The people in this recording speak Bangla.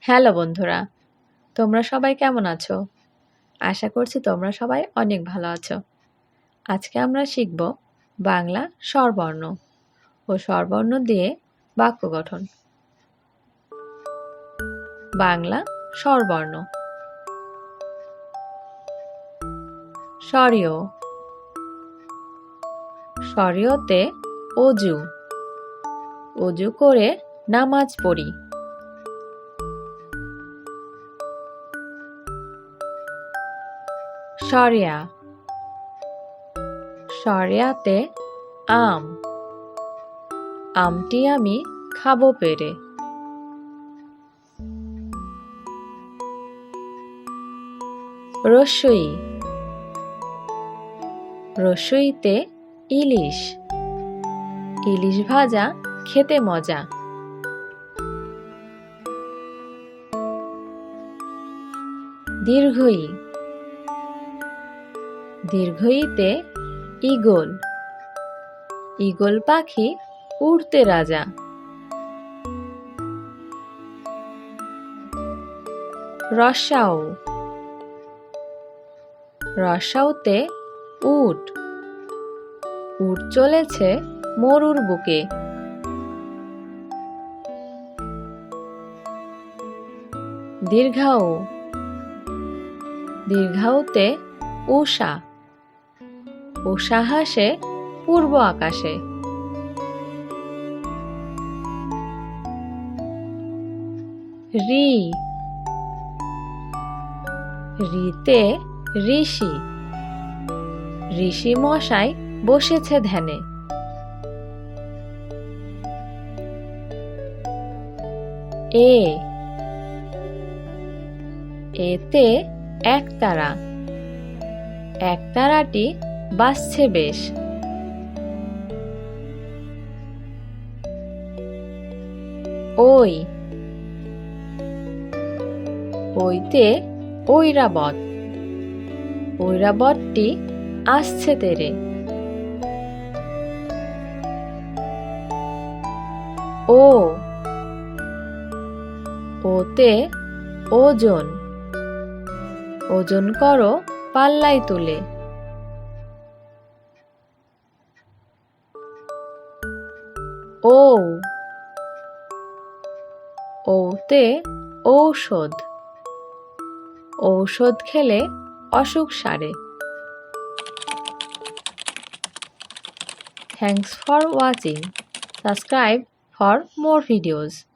হ্যালো বন্ধুরা, তোমরা সবাই কেমন আছো? আশা করছি তোমরা সবাই অনেক ভালো আছো। আজকে আমরা শিখব বাংলা স্বরবর্ণ ও স্বরবর্ণ দিয়ে বাক্য গঠন। বাংলা স্বরবর্ণ। স্বরীয়। স্বরীয়তে অজু। অজু করে নামাজ পড়ি। স্বরিয়া। স্বরিয়াতে আম। আমটি আমি খাবো পেরে। রস্যই। রস্যইতে ইলিশ। ইলিশ ভাজা খেতে মজা। দীর্ঘই। দীর্ঘইতে ঈগল। ঈগল পাখি উড়তে রাজা। রস্যাও। রস্যাওতে উট। উট চলেছে মরুর বুকে। দীর্ঘাও। দীর্ঘাওতে উষা। উষা হাসে পূর্ব আকাশে। রি। রিতে ঋষি। ঋষি মশাই বসেছে ধ্যানে। এ। এতে একতারা। একতারাটি বাজছে বেশ। ওই। ওইতে ঐরাবত। ঐরাবতটি আসছে তেরে। ও। ওতে ওজন। ওজন করো পাল্লাই তুলে। ও। ওতে ঔষধ। ঔষধ খেলে অসুখ সারে। Thanks for watching. Subscribe for more videos.